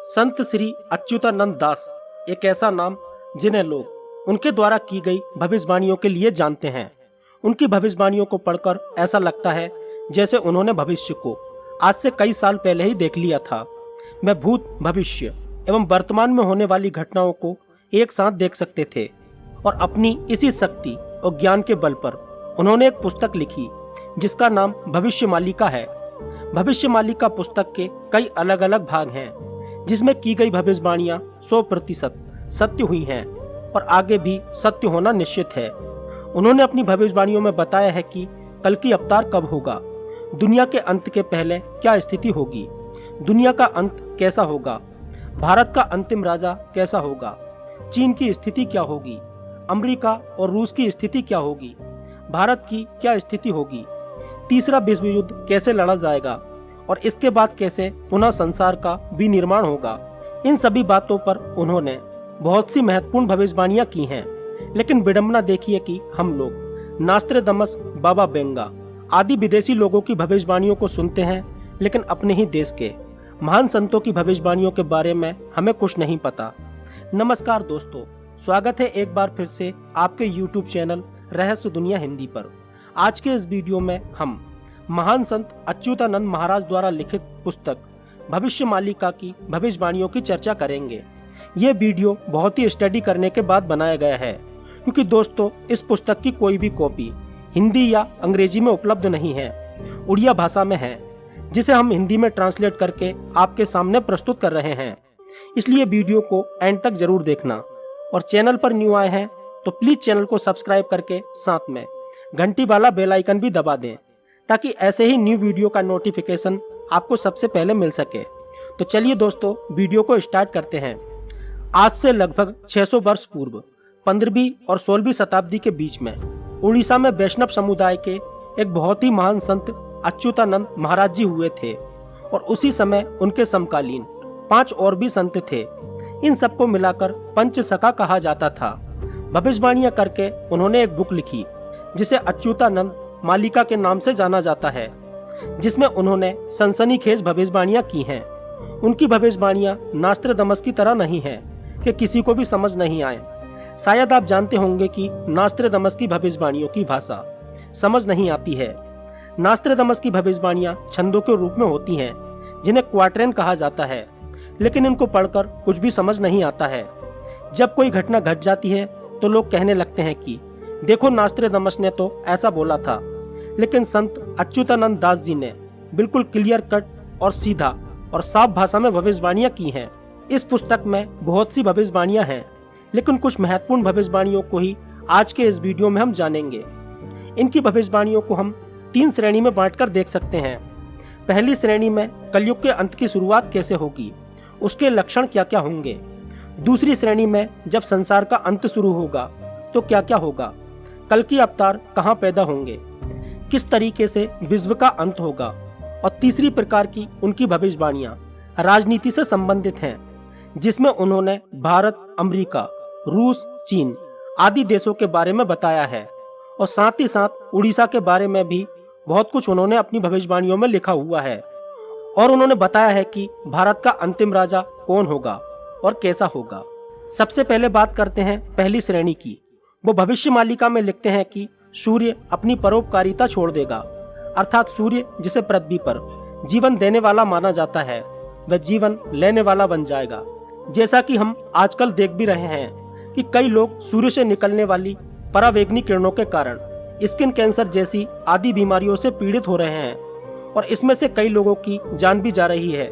संत श्री अच्युतानंद दास एक ऐसा नाम जिन्हें लोग उनके द्वारा की गई भविष्यवाणियों के लिए जानते हैं। उनकी भविष्यवाणियों को पढ़कर ऐसा लगता है जैसे उन्होंने भविष्य को आज से कई साल पहले ही देख लिया था। वह भूत, भविष्य एवं वर्तमान में होने वाली घटनाओं को एक साथ देख सकते थे और अपनी इसी शक्ति और ज्ञान के बल पर उन्होंने एक पुस्तक लिखी जिसका नाम भविष्यमालिका है। भविष्यमालिका पुस्तक के कई अलग अलग भाग हैं जिसमें की गई भविष्यवाणियां 100% सत्य हुई हैं और आगे भी सत्य होना निश्चित है। उन्होंने अपनी भविष्यवाणियों में बताया है कि कल की अवतार कब होगा, दुनिया के अंत के पहले क्या स्थिति होगी, दुनिया का अंत कैसा होगा, भारत का अंतिम राजा कैसा होगा, चीन की स्थिति क्या होगी, अमेरिका और रूस की स्थिति क्या होगी, भारत की क्या स्थिति होगी, तीसरा विश्व युद्ध कैसे लड़ा जाएगा और इसके बाद कैसे पुनः संसार का विनिर्माण होगा। इन सभी बातों पर उन्होंने बहुत सी महत्वपूर्ण भविष्यवाणियां की हैं। लेकिन विडंबना देखिए कि हम लोग नास्ट्रेदामस, बाबा वेंगा आदि विदेशी लोगों की भविष्यवाणियों को सुनते हैं, लेकिन अपने ही देश के महान संतों की भविष्यवाणियों के बारे में हमें कुछ नहीं पता। नमस्कार दोस्तों, स्वागत है एक बार फिर से आपके YouTube चैनल रहस्य दुनिया हिंदी पर। आज के इस वीडियो में हम महान संत अच्युतानंद महाराज द्वारा लिखित पुस्तक भविष्यमालिका की भविष्यवाणियों की चर्चा करेंगे। ये वीडियो बहुत ही स्टडी करने के बाद बनाया गया है, क्योंकि दोस्तों इस पुस्तक की कोई भी कॉपी हिंदी या अंग्रेजी में उपलब्ध नहीं है, उड़िया भाषा में है, जिसे हम हिंदी में ट्रांसलेट करके आपके सामने प्रस्तुत कर रहे हैं। इसलिए वीडियो को एंड तक जरूर देखना और चैनल पर न्यू आए हैं तो प्लीज चैनल को सब्सक्राइब करके साथ में घंटी वाला बेल आइकन भी दबा दें, ताकि ऐसे ही न्यू वीडियो का नोटिफिकेशन आपको सबसे पहले मिल सके। तो चलिए दोस्तों वीडियो को स्टार्ट करते हैं। आज से लगभग 600 वर्ष पूर्व 15वीं और 16वीं शताब्दी के बीच में उड़ीसा में वैष्णव समुदाय के एक बहुत ही महान संत अच्युतानंद महाराज जी हुए थे और उसी समय उनके समकालीन 5 और भी संत थे। इन सबको मिलाकर पंचसखा कहा जाता था। भविष्यवाणियां करके उन्होंने एक बुक लिखी जिसे अच्युतानंद मालिका के नाम से जाना जाता है, जिसमें उन्होंने सनसनीखेज भविष्यवाणियां की हैं। उनकी भविष्यवाणियां नास्ट्रेदामस की तरह नहीं है कि किसी को भी समझ नहीं आए। शायद आप जानते होंगे कि नास्ट्रेदामस की भविष्यवाणियों की भाषा समझ नहीं आती है। नास्ट्रेदामस की भविष्यवाणियां छंदों के रूप में होती हैं, जिन्हें क्वाट्रेन कहा जाता है, लेकिन इनको पढ़कर कुछ भी समझ नहीं आता है। जब कोई घटना घट जाती है तो लोग कहने लगते हैं कि देखो नास्ट्रेदामस ने तो ऐसा बोला था, लेकिन संत अच्युतानंद दास जी ने बिल्कुल क्लियर कट और सीधा और साफ भाषा में भविष्यवाणियां की हैं। इस पुस्तक में बहुत सी भविष्यवाणियां हैं, लेकिन कुछ महत्वपूर्ण भविष्यवाणियों को ही आज के इस वीडियो में हम जानेंगे। इनकी भविष्यवाणियों को हम 3 श्रेणी में बांटकर देख सकते हैं। पहली श्रेणी में कलयुग के अंत की शुरुआत कैसे होगी, उसके लक्षण क्या क्या होंगे। दूसरी श्रेणी में जब संसार का अंत शुरू होगा तो क्या क्या होगा, कल की अवतार कहाँ पैदा होंगे, किस तरीके से विश्व का अंत होगा। और तीसरी प्रकार की उनकी भविष्यवाणियां राजनीति से संबंधित हैं, जिसमें उन्होंने भारत, अमेरिका, रूस, चीन आदि देशों के बारे में बताया है और साथ ही साथ उड़ीसा के बारे में भी बहुत कुछ उन्होंने अपनी भविष्यवाणियों में लिखा हुआ है। और उन्होंने बताया है कि भारत का अंतिम राजा कौन होगा और कैसा होगा। सबसे पहले बात करते हैं पहली श्रेणी की। वो भविष्यमालिका में लिखते हैं कि सूर्य अपनी परोपकारिता छोड़ देगा, अर्थात सूर्य जिसे पृथ्वी पर जीवन देने वाला माना जाता है वह जीवन लेने वाला बन जाएगा। जैसा कि हम आजकल देख भी रहे हैं कि कई लोग सूर्य से निकलने वाली परावैंगनी किरणों के कारण स्किन कैंसर जैसी आदि बीमारियों से पीड़ित हो रहे हैं और इसमें से कई लोगों की जान भी जा रही है।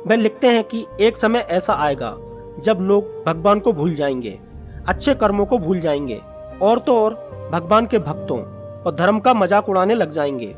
वह लिखते हैं कि एक समय ऐसा आएगा जब लोग भगवान को भूल जाएंगे, अच्छे कर्मों को भूल जाएंगे और तो और भगवान के भक्तों और धर्म का मजाक उड़ाने लग जाएंगे।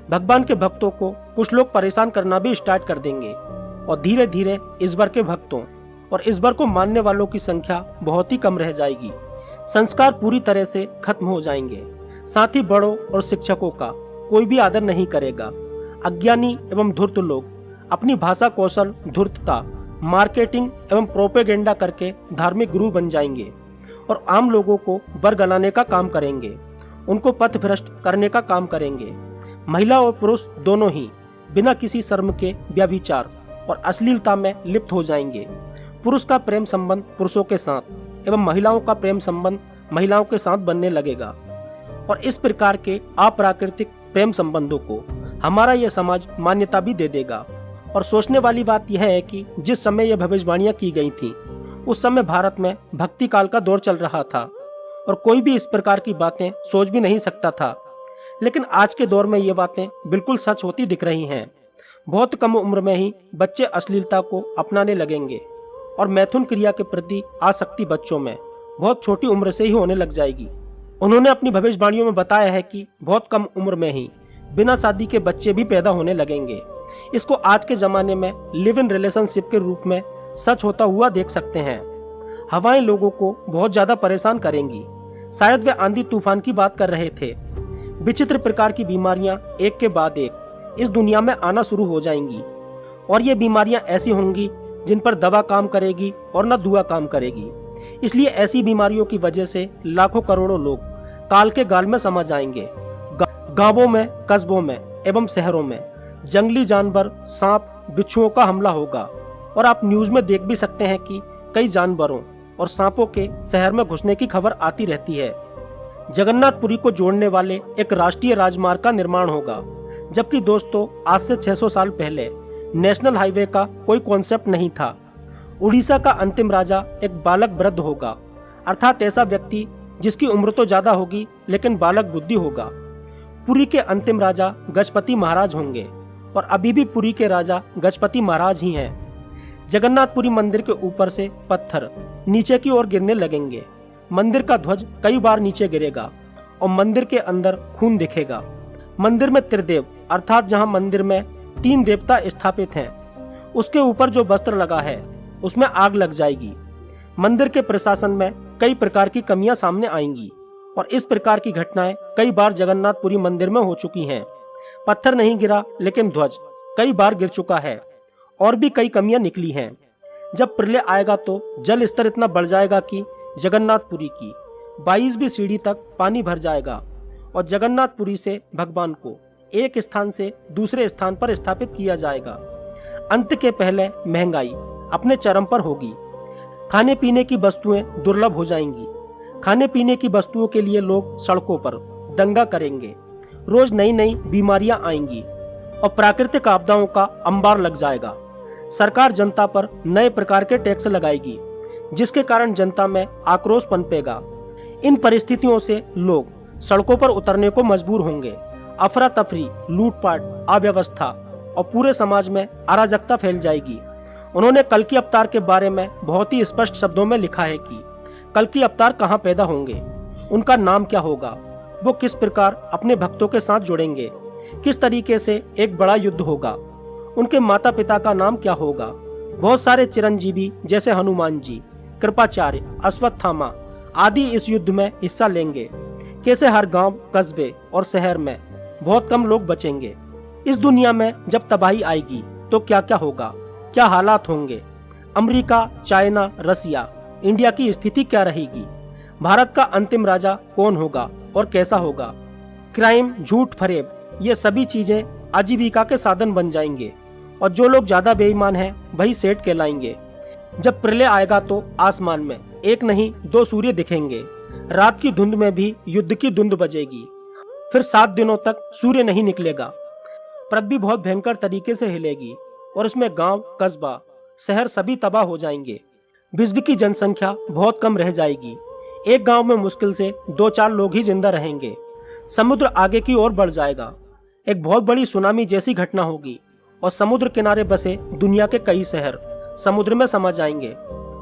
भगवान के भक्तों को कुछ लोग परेशान करना भी स्टार्ट कर देंगे और धीरे धीरे ईश्वर के भक्तों और ईश्वर को मानने वालों की संख्या बहुत ही कम रह जाएगी। संस्कार पूरी तरह से खत्म हो जाएंगे। साथ ही बड़ों और शिक्षकों का कोई भी आदर नहीं करेगा। अज्ञानी एवं धूर्त लोग अपनी भाषा कौशल, धूर्तता, मार्केटिंग एवं प्रोपेगेंडा करके धार्मिक गुरु बन जाएंगे और आम लोगों को बरगलाने का काम करेंगे, उनको पथ भ्रष्ट करने का काम करेंगे। महिला और पुरुष दोनों ही बिना किसी शर्म के व्यभिचार और अश्लीलता में लिप्त हो जाएंगे। पुरुष का प्रेम संबंध पुरुषों के साथ एवं महिलाओं का प्रेम संबंध महिलाओं के साथ बनने लगेगा और इस प्रकार के अप्राकृतिक प्रेम संबंधों को हमारा यह समाज मान्यता भी दे देगा। और सोचने वाली बात यह है कि जिस समय यह भविष्यवाणियां की गई थी उस समय भारत में भक्ति काल का दौर चल रहा था और कोई भी इस प्रकार की बातें सोच भी नहीं सकता था। लेकिन आज के दौर में ये बातें बिल्कुल सच होती दिख रही हैं। बहुत कम उम्र में ही बच्चे अश्लीलता को अपनाने लगेंगे और मैथुन क्रिया के प्रति आसक्ति बच्चों में बहुत छोटी उम्र से ही होने लग जाएगी। उन्होंने अपनी भविष्यवाणियों में बताया है कि बहुत कम उम्र में ही बिना शादी के बच्चे भी पैदा होने लगेंगे। इसको आज के जमाने में लिव इन रिलेशनशिप के रूप में सच होता हुआ देख सकते हैं। हवाएं लोगों को बहुत ज्यादा परेशान करेंगी। शायद वे आंधी तूफान की बात कर रहे थे। विचित्र प्रकार की बीमारियां एक के बाद एक इस दुनिया में आना शुरू हो जाएंगी और ये बीमारियां ऐसी होंगी जिन पर दवा काम करेगी और न दुआ काम करेगी। इसलिए ऐसी बीमारियों की वजह से लाखों करोड़ों लोग काल के गाल में समा जाएंगे। गांवों में, कस्बों में एवं शहरों में जंगली जानवर, सांप, बिच्छुओं का हमला होगा और आप न्यूज में देख भी सकते हैं कि कई जानवरों और सांपों के शहर में घुसने की खबर आती रहती है। जगन्नाथपुरी को जोड़ने वाले एक राष्ट्रीय राजमार्ग का निर्माण होगा, जबकि दोस्तों आज से 600 साल पहले नेशनल हाईवे का कोई कॉन्सेप्ट नहीं था। उड़ीसा का अंतिम राजा एक बालक वृद्ध होगा, अर्थात ऐसा व्यक्ति जिसकी उम्र तो ज्यादा होगी लेकिन बालक बुद्धि होगा। पुरी के अंतिम राजा गजपति महाराज होंगे और अभी भी पुरी के राजा गजपति महाराज ही हैं। जगन्नाथपुरी मंदिर के ऊपर से पत्थर नीचे की ओर गिरने लगेंगे। मंदिर का ध्वज कई बार नीचे गिरेगा और मंदिर के अंदर खून दिखेगा। मंदिर में त्रिदेव अर्थात जहां मंदिर में 3 देवता स्थापित हैं, उसके ऊपर जो वस्त्र लगा है उसमें आग लग जाएगी। मंदिर के प्रशासन में कई प्रकार की कमियां सामने आएंगी और इस प्रकार की घटनाएं कई बार जगन्नाथपुरी मंदिर में हो चुकी हैं। पत्थर नहीं गिरा लेकिन ध्वज कई बार गिर चुका है और भी कई कमियां निकली हैं। जब प्रलय आएगा तो जल स्तर इतना बढ़ जाएगा कि जगन्नाथपुरी की 22वीं सीढ़ी तक पानी भर जाएगा और जगन्नाथपुरी से भगवान को एक स्थान से दूसरे स्थान पर स्थापित किया जाएगा। अंत के पहले महंगाई अपने चरम पर होगी। खाने पीने की वस्तुएं दुर्लभ हो जाएंगी। खाने पीने की वस्तुओं के लिए लोग सड़कों पर दंगा करेंगे। रोज नई नई बीमारियां आएंगी और प्राकृतिक आपदाओं का अंबार लग जाएगा। सरकार जनता पर नए प्रकार के टैक्स लगाएगी, जिसके कारण जनता में आक्रोश पनपेगा। इन परिस्थितियों से लोग सड़कों पर उतरने को मजबूर होंगे। अफरा तफरी, लूटपाट, अव्यवस्था और पूरे समाज में अराजकता फैल जाएगी। उन्होंने कल्कि अवतार के बारे में बहुत ही स्पष्ट शब्दों में लिखा है कि कल्कि अवतार कहाँ पैदा होंगे, उनका नाम क्या होगा, वो किस प्रकार अपने भक्तों के साथ जुड़ेंगे, किस तरीके से एक बड़ा युद्ध होगा, उनके माता पिता का नाम क्या होगा। बहुत सारे चिरंजीवी जैसे हनुमान जी, कृपाचार्य, अश्वत्थामा आदि इस युद्ध में हिस्सा लेंगे। कैसे हर गांव, कस्बे और शहर में बहुत कम लोग बचेंगे। इस दुनिया में जब तबाही आएगी तो क्या क्या होगा, क्या हालात होंगे। अमेरिका, चाइना, रसिया, इंडिया की स्थिति क्या रहेगी। भारत का अंतिम राजा कौन होगा और कैसा होगा। क्राइम, झूठ, फरेब ये सभी चीजें आजीविका के साधन बन जाएंगे और जो लोग ज्यादा बेईमान हैं वही सेठ कहलाएंगे। जब प्रलय आएगा तो आसमान में एक नहीं 2 सूर्य दिखेंगे। रात की धुंध में भी युद्ध की धुंध बजेगी। फिर 7 दिनों तक सूर्य नहीं निकलेगा। पृथ्वी बहुत भयंकर तरीके से हिलेगी और उसमें गांव, कस्बा, शहर सभी तबाह हो जाएंगे। विश्व की जनसंख्या बहुत कम रह जाएगी। एक गांव में मुश्किल से 2-4 लोग ही जिंदा रहेंगे। समुद्र आगे की ओर बढ़ जाएगा। एक बहुत बड़ी सुनामी जैसी घटना होगी और समुद्र किनारे बसे दुनिया के कई शहर समुद्र में समा जाएंगे।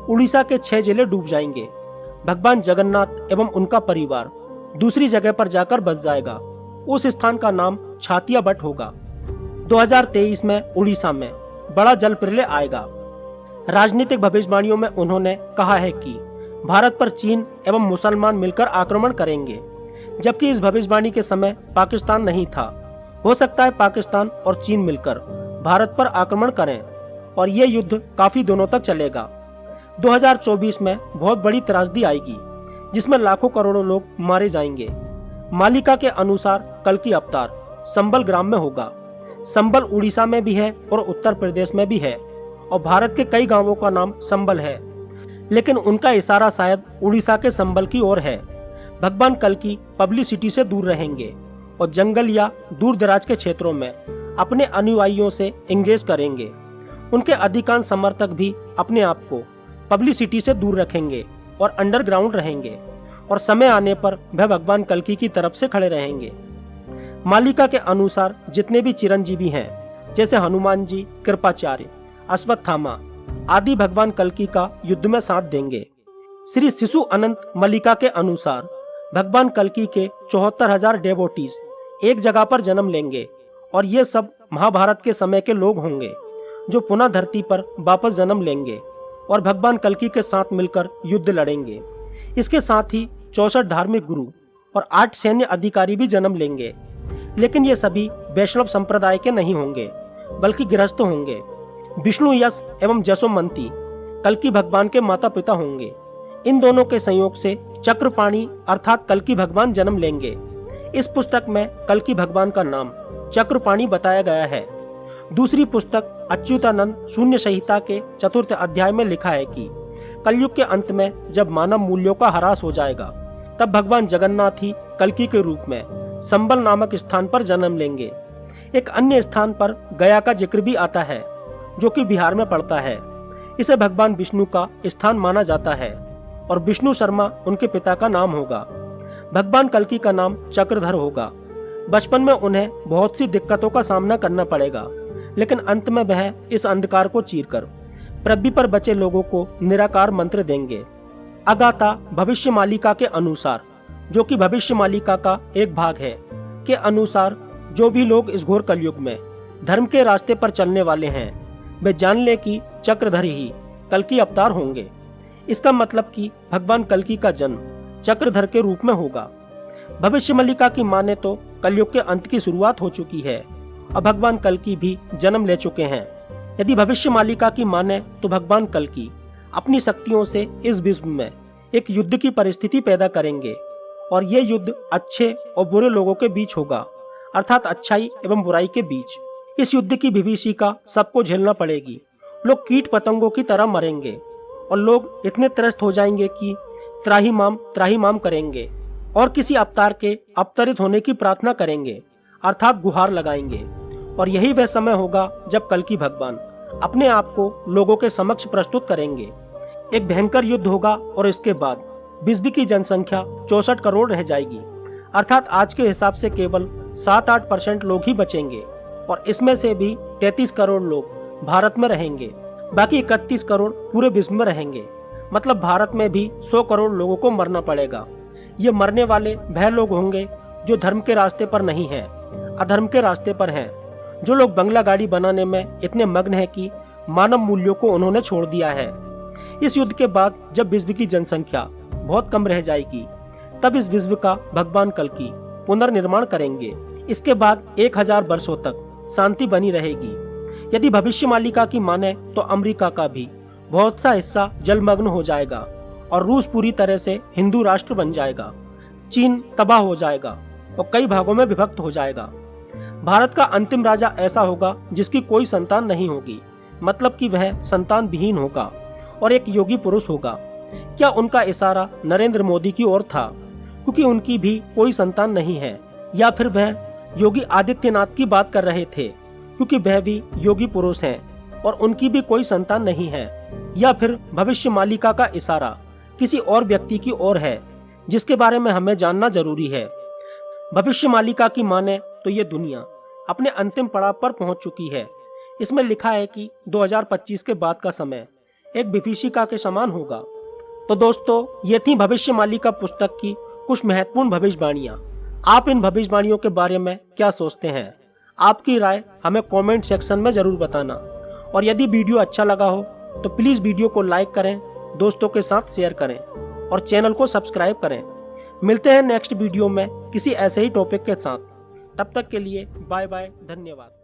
उड़ीसा के 6 जिले डूब जाएंगे। भगवान जगन्नाथ एवं उनका परिवार दूसरी जगह पर जाकर बस जाएगा। उस स्थान का नाम छातिया बट होगा। 2023 में उड़ीसा में बड़ा जल प्रलय आएगा। राजनीतिक भविष्यवाणियों में उन्होंने कहा है कि भारत पर चीन एवं मुसलमान मिलकर आक्रमण करेंगे, जबकि इस भविष्यवाणी के समय पाकिस्तान नहीं था। हो सकता है पाकिस्तान और चीन मिलकर भारत पर आक्रमण करें और ये युद्ध काफी दिनों तक चलेगा। 2024 में बहुत बड़ी त्रासदी आएगी जिसमें लाखों करोड़ों लोग मारे जाएंगे। मालिका के अनुसार कल्कि अवतार संबल ग्राम में होगा। संबल उड़ीसा में भी है और उत्तर प्रदेश में भी है। और भारत के कई गांवों का नाम संबल है, लेकिन उनका इशारा शायद उड़ीसा के संबल की ओर है। भगवान कल्कि पब्लिसिटी से दूर रहेंगे और जंगल या दूर दराज के क्षेत्रों में अपने अनुयायियों से एंगेज करेंगे। उनके अधिकांश समर्थक भी अपने आप को पब्लिसिटी से दूर रखेंगे और अंडरग्राउंड रहेंगे और समय आने पर वह भगवान कल्कि की तरफ से खड़े रहेंगे। मालिका के अनुसार जितने भी चिरंजीवी हैं, जैसे हनुमान जी, कृपाचार्य, अश्वत्थामा आदि भगवान कल्कि का युद्ध में साथ देंगे। श्री शिशु अनंत मल्लिका के अनुसार भगवान कल्कि के 74,000 डेवोटीज एक जगह पर जन्म लेंगे और ये सब महाभारत के समय के लोग होंगे जो पुनः धरती पर वापस जन्म लेंगे और भगवान कल्कि के साथ मिलकर युद्ध लड़ेंगे। इसके साथ ही 64 धार्मिक गुरु और 8 सैन्य अधिकारी भी जन्म लेंगे, लेकिन ये सभी वैष्णव संप्रदाय के नहीं होंगे बल्कि गृहस्थ होंगे। विष्णु यश एवं जसोमंती कल्कि भगवान के माता पिता होंगे। इन दोनों के संयोग से चक्रपाणी अर्थात कल्कि भगवान जन्म लेंगे। इस पुस्तक में कल्कि भगवान का नाम चक्रपाणी बताया गया है। दूसरी पुस्तक अच्युतानंद शून्य संहिता के 4th अध्याय में लिखा है कि कलयुग के अंत में जब मानव मूल्यों का ह्रास हो जाएगा, तब भगवान जगन्नाथ ही कल्कि के रूप में संबल नामक स्थान पर जन्म लेंगे। एक अन्य स्थान पर गया का जिक्र भी आता है, जो कि बिहार में पड़ता है। इसे भगवान विष्णु का स्थान माना जाता है और विष्णु शर्मा उनके पिता का नाम होगा। भगवान कल्कि का नाम चक्रधर होगा। बचपन में उन्हें बहुत सी दिक्कतों का सामना करना पड़ेगा, लेकिन अंत में वह इस अंधकार को चीरकर पृथ्वी पर बचे लोगों को निराकार मंत्र देंगे। अगाथा भविष्य मालिका के अनुसार, जो कि भविष्य मालिका का एक भाग है, के अनुसार जो भी लोग इस घोर कलयुग में धर्म के रास्ते पर चलने वाले हैं, वे जान ले कि चक्रधर ही कल्कि अवतार होंगे। इसका मतलब कि भगवान कल्कि का जन्म चक्रधर के रूप में होगा। भविष्य मालिका की माने तो कलयुग के अंत की शुरुआत हो चुकी है और भगवान कल्कि भी जन्म ले चुके हैं। यदि भविष्य मालिका की माने तो भगवान कल्कि अपनी शक्तियों से इस विश्व में एक युद्ध की परिस्थिति पैदा करेंगे और ये युद्ध अच्छे और बुरे लोगों के बीच होगा, अर्थात अच्छाई एवं बुराई के बीच। इस युद्ध की विभीषिका सबको झेलना पड़ेगी। लोग कीट पतंगों की तरह मरेंगे और लोग इतने त्रस्त हो जाएंगे कि त्राही माम करेंगे और किसी अवतार के अवतरित होने की प्रार्थना करेंगे, अर्थात गुहार लगाएंगे। और यही वह समय होगा जब कल्कि भगवान अपने आप को लोगों के समक्ष प्रस्तुत करेंगे। एक भयंकर युद्ध होगा और इसके बाद विश्व की जनसंख्या 64 करोड़ रह जाएगी, अर्थात आज के हिसाब से केवल 7-8% लोग ही बचेंगे और इसमें से भी 33 करोड़ लोग भारत में रहेंगे, बाकी 31 करोड़ पूरे विश्व में रहेंगे। मतलब भारत में भी 100 करोड़ लोगों को मरना पड़ेगा। ये मरने वाले वह लोग होंगे जो धर्म के रास्ते पर नहीं हैं, अधर्म के रास्ते पर हैं, जो लोग बंगला गाड़ी बनाने में इतने मग्न हैं कि मानव मूल्यों को उन्होंने छोड़ दिया है। इस युद्ध के बाद जब विश्व की जनसंख्या बहुत कम रह जाएगी, तब इस विश्व का भगवान कल्कि पुनर्निर्माण करेंगे। इसके बाद 1000 वर्षों तक शांति बनी रहेगी। यदि भविष्य मालिका की माने तो अमेरिका का भी बहुत सा हिस्सा जलमग्न हो जाएगा और रूस पूरी तरह से हिंदू राष्ट्र बन जाएगा। चीन तबाह हो जाएगा और कई भागों में विभक्त हो जाएगा। भारत का अंतिम राजा ऐसा होगा जिसकी कोई संतान नहीं होगी, मतलब कि वह संतान विहीन होगा और एक योगी पुरुष होगा। क्या उनका इशारा नरेंद्र मोदी की ओर था, क्योंकि उनकी भी कोई संतान नहीं है, या फिर वह योगी आदित्यनाथ की बात कर रहे थे क्योंकि वह भी योगी पुरुष हैं और उनकी भी कोई संतान नहीं है, या फिर भविष्य मालिका का इशारा किसी और व्यक्ति की ओर है जिसके बारे में हमें जानना जरूरी है। भविष्य मालिका की माने तो ये दुनिया अपने अंतिम पड़ाव पर पहुंच चुकी है। इसमें लिखा है कि 2025 के बाद का समय एक विभीषिका के समान होगा। तो दोस्तों, ये थी भविष्य मालिका पुस्तक की कुछ महत्वपूर्ण भविष्यवाणियां। आप इन भविष्यवाणियों के बारे में क्या सोचते हैं? आपकी राय हमें कमेंट सेक्शन में जरूर बताना। और यदि वीडियो अच्छा लगा हो तो प्लीज वीडियो को लाइक करें, दोस्तों के साथ शेयर करें और चैनल को सब्सक्राइब करें। मिलते हैं नेक्स्ट वीडियो में किसी ऐसे ही टॉपिक के साथ। तब तक के लिए बाय बाय, धन्यवाद।